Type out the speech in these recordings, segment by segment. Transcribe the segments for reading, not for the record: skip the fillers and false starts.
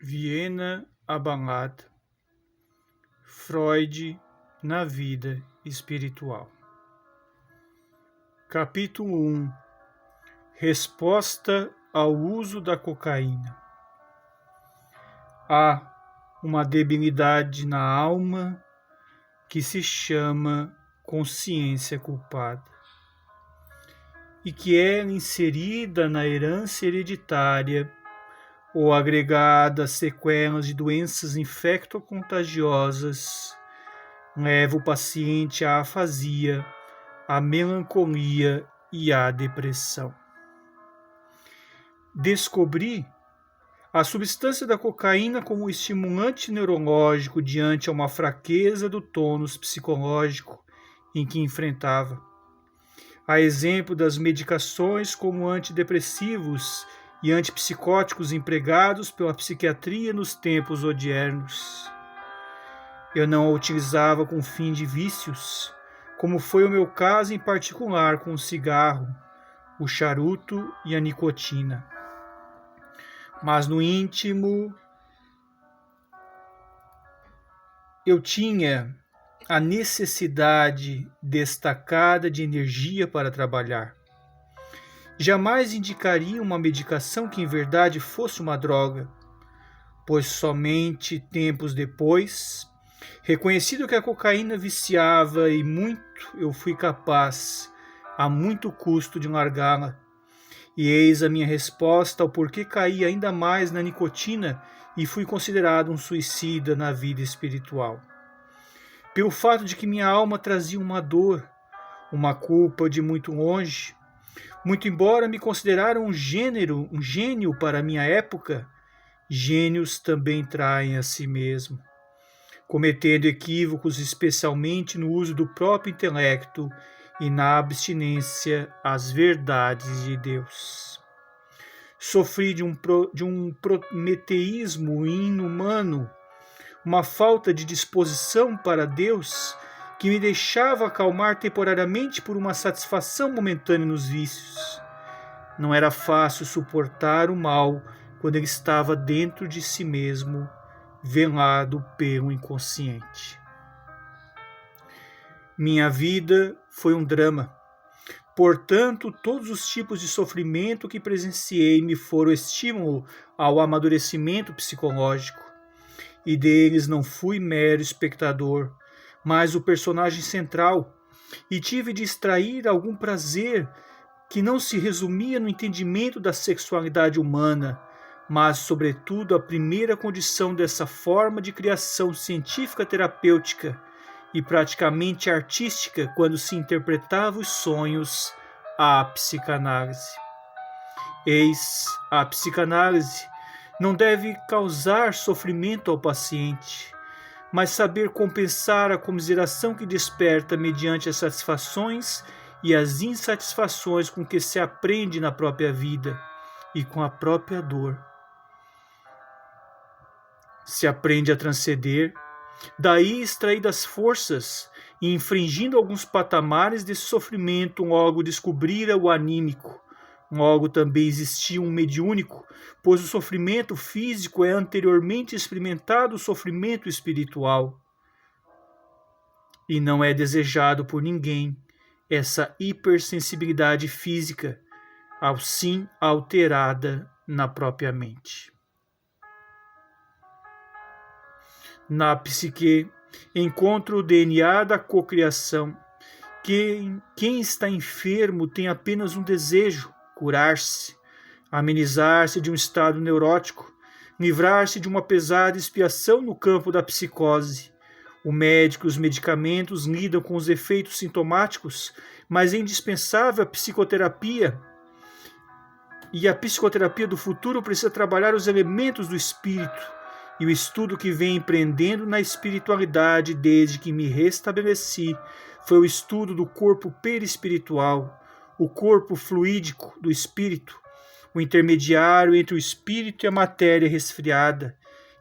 Viena abalada. Freud na vida espiritual. Capítulo 1. Resposta ao uso da cocaína. Há uma debilidade na alma que se chama consciência culpada e que é inserida na herança hereditária ou agregada a sequelas de doenças infecto-contagiosas, leva o paciente à afasia, à melancolia e à depressão. Descobri a substância da cocaína como estimulante neurológico diante a uma fraqueza do tônus psicológico em que enfrentava. A exemplo das medicações como antidepressivos e antipsicóticos empregados pela psiquiatria nos tempos odiernos. Eu não a utilizava com fim de vícios, como foi o meu caso em particular com o cigarro, o charuto e a nicotina. Mas no íntimo, eu tinha a necessidade destacada de energia para trabalhar. Jamais indicaria uma medicação que em verdade fosse uma droga, pois somente tempos depois, reconhecido que a cocaína viciava e muito eu fui capaz, a muito custo, de largá-la. E eis a minha resposta ao porquê caí ainda mais na nicotina e fui considerado um suicida na vida espiritual. Pelo fato de que minha alma trazia uma dor, uma culpa de muito longe. Muito embora me consideraram um gênio para a minha época, gênios também traem a si mesmo, cometendo equívocos especialmente no uso do próprio intelecto e na abstinência às verdades de Deus. Sofri de um prometeísmo inumano, uma falta de disposição para Deus que me deixava acalmar temporariamente por uma satisfação momentânea nos vícios. Não era fácil suportar o mal quando ele estava dentro de si mesmo, velado pelo inconsciente. Minha vida foi um drama. Portanto, todos os tipos de sofrimento que presenciei me foram estímulo ao amadurecimento psicológico. E deles não fui mero espectador, mas o personagem central, e tive de extrair algum prazer que não se resumia no entendimento da sexualidade humana, mas, sobretudo, a primeira condição dessa forma de criação científica terapêutica e praticamente artística quando se interpretava os sonhos à psicanálise. Eis, a psicanálise não deve causar sofrimento ao paciente, mas saber compensar a comiseração que desperta mediante as satisfações e as insatisfações com que se aprende na própria vida e com a própria dor. Se aprende a transcender, daí extraídas as forças e infringindo alguns patamares desse sofrimento, logo descobrira o anímico. Logo também existia um mediúnico, pois o sofrimento físico é anteriormente experimentado o sofrimento espiritual. E não é desejado por ninguém essa hipersensibilidade física, ao sim alterada na própria mente. Na psique, encontro o DNA da cocriação. Quem está enfermo tem apenas um desejo: curar-se, amenizar-se de um estado neurótico, livrar-se de uma pesada expiação no campo da psicose. O médico e os medicamentos lidam com os efeitos sintomáticos, mas é indispensável a psicoterapia. E a psicoterapia do futuro precisa trabalhar os elementos do espírito, e o estudo que vem empreendendo na espiritualidade desde que me restabeleci foi o estudo do corpo perispiritual, o corpo fluídico do espírito, o intermediário entre o espírito e a matéria resfriada,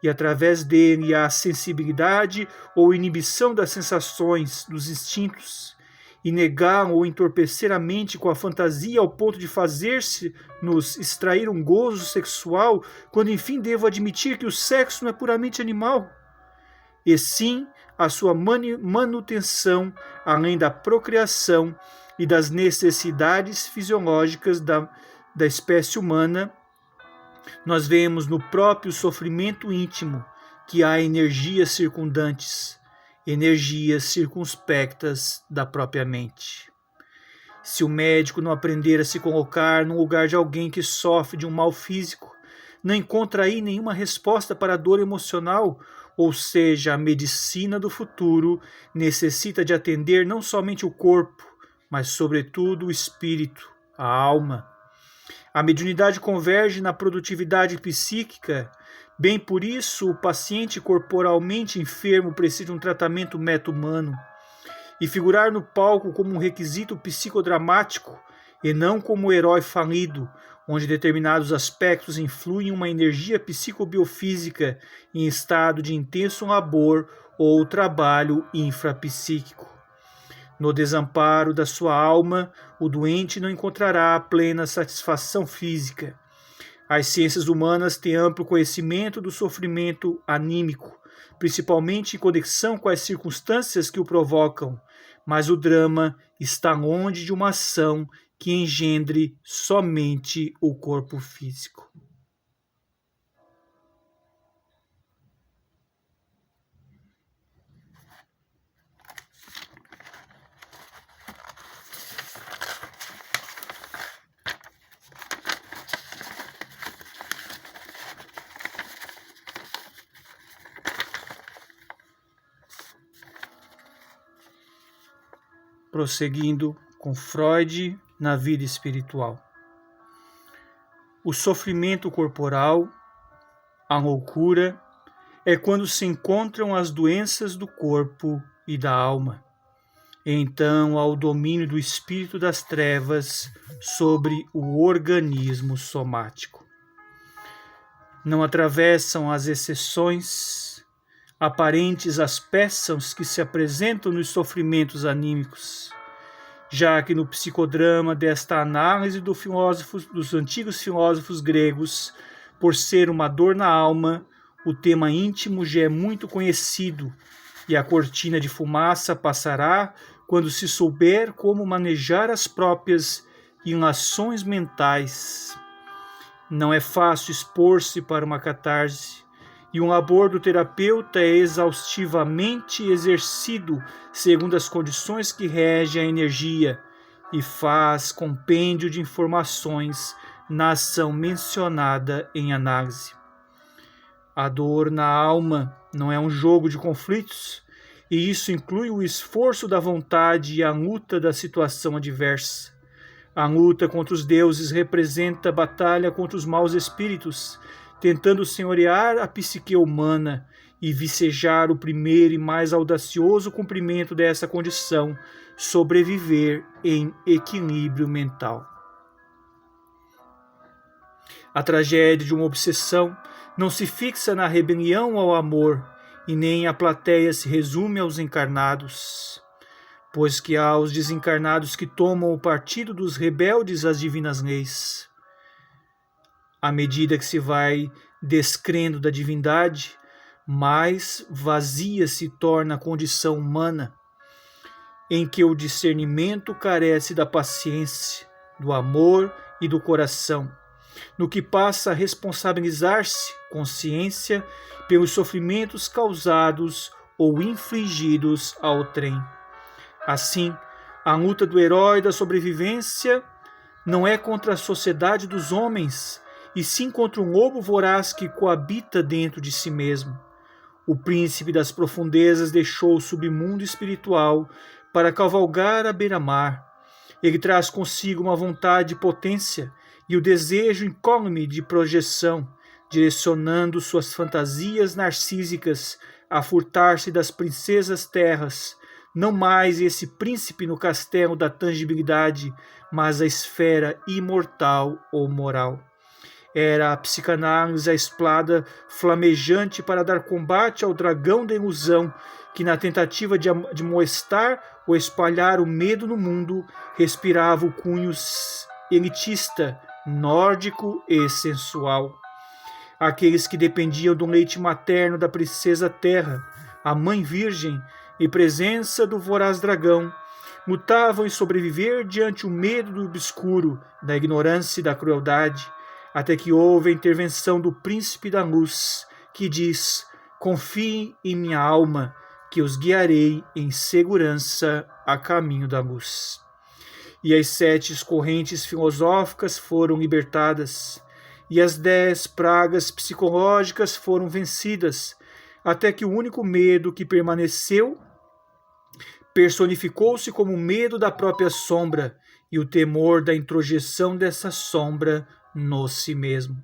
e através dele a sensibilidade ou inibição das sensações, dos instintos, e negar ou entorpecer a mente com a fantasia ao ponto de fazer-se-nos extrair um gozo sexual, quando enfim devo admitir que o sexo não é puramente animal, e sim a sua manutenção, além da procriação e das necessidades fisiológicas da espécie humana. Nós vemos no próprio sofrimento íntimo que há energias circundantes, energias circunspectas da própria mente. Se o médico não aprender a se colocar no lugar de alguém que sofre de um mal físico, não encontra aí nenhuma resposta para a dor emocional, ou seja, a medicina do futuro necessita de atender não somente o corpo, mas sobretudo o espírito, a alma. A mediunidade converge na produtividade psíquica. Bem por isso, o paciente corporalmente enfermo precisa de um tratamento meta-humano. E figurar no palco como um requisito psicodramático, e não como herói falido, onde determinados aspectos influem uma energia psicobiofísica em estado de intenso labor ou trabalho infrapsíquico. No desamparo da sua alma, o doente não encontrará a plena satisfação física. As ciências humanas têm amplo conhecimento do sofrimento anímico, principalmente em conexão com as circunstâncias que o provocam, mas o drama está longe de uma ação que engendre somente o corpo físico. Prosseguindo com Freud na vida espiritual. O sofrimento corporal, a loucura, é quando se encontram as doenças do corpo e da alma. Então há o domínio do espírito das trevas sobre o organismo somático. Não atravessam as exceções aparentes as peças que se apresentam nos sofrimentos anímicos, já que no psicodrama desta análise dos antigos filósofos gregos, por ser uma dor na alma, o tema íntimo já é muito conhecido, e a cortina de fumaça passará quando se souber como manejar as próprias ilações mentais. Não é fácil expor-se para uma catarse, e um labor do terapeuta é exaustivamente exercido segundo as condições que regem a energia e faz compêndio de informações na ação mencionada em análise. A dor na alma não é um jogo de conflitos, e isso inclui o esforço da vontade e a luta da situação adversa. A luta contra os deuses representa a batalha contra os maus espíritos, tentando senhorear a psique humana e vicejar o primeiro e mais audacioso cumprimento dessa condição, sobreviver em equilíbrio mental. A tragédia de uma obsessão não se fixa na rebelião ao amor, e nem a plateia se resume aos encarnados, pois que há os desencarnados que tomam o partido dos rebeldes às divinas leis. À medida que se vai descrendo da divindade, mais vazia se torna a condição humana, em que o discernimento carece da paciência, do amor e do coração, no que passa a responsabilizar-se, consciência, pelos sofrimentos causados ou infligidos ao trem. Assim, a luta do herói da sobrevivência não é contra a sociedade dos homens, e sim contra um lobo voraz que coabita dentro de si mesmo. O príncipe das profundezas deixou o submundo espiritual para cavalgar à beira-mar. Ele traz consigo uma vontade de potência e o desejo incólume de projeção, direcionando suas fantasias narcísicas a furtar-se das princesas terras, não mais esse príncipe no castelo da tangibilidade, mas a esfera imortal ou moral. Era a psicanálise a espada flamejante para dar combate ao dragão da ilusão, que na tentativa de molestar ou espalhar o medo no mundo, respirava o cunho elitista, nórdico e sensual. Aqueles que dependiam do leite materno da princesa Terra, a mãe virgem, e presença do voraz dragão, lutavam em sobreviver diante o medo do obscuro, da ignorância e da crueldade, até que houve a intervenção do príncipe da luz, que diz: confiem em minha alma, que os guiarei em segurança a caminho da luz. E as 7 correntes filosóficas foram libertadas, e as 10 pragas psicológicas foram vencidas, até que o único medo que permaneceu personificou-se como o medo da própria sombra e o temor da introjeção dessa sombra no si mesmo.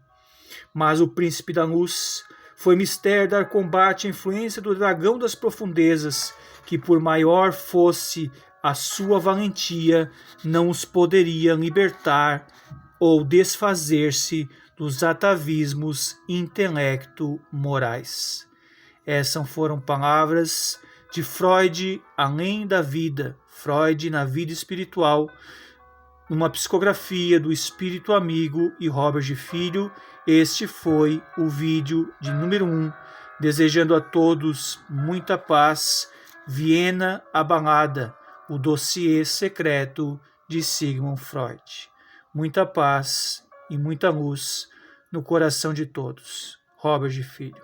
Mas o príncipe da luz foi mister dar combate à influência do dragão das profundezas, que por maior fosse a sua valentia, não os poderia libertar ou desfazer-se dos atavismos intelecto-morais. Essas foram palavras de Freud, além da vida, Freud na vida espiritual, numa psicografia do Espírito Amigo e Robert de Filho. Este foi o vídeo de número 1, desejando a todos muita paz. Viena abalada, o dossiê secreto de Sigmund Freud. Muita paz e muita luz no coração de todos. Robert de Filho.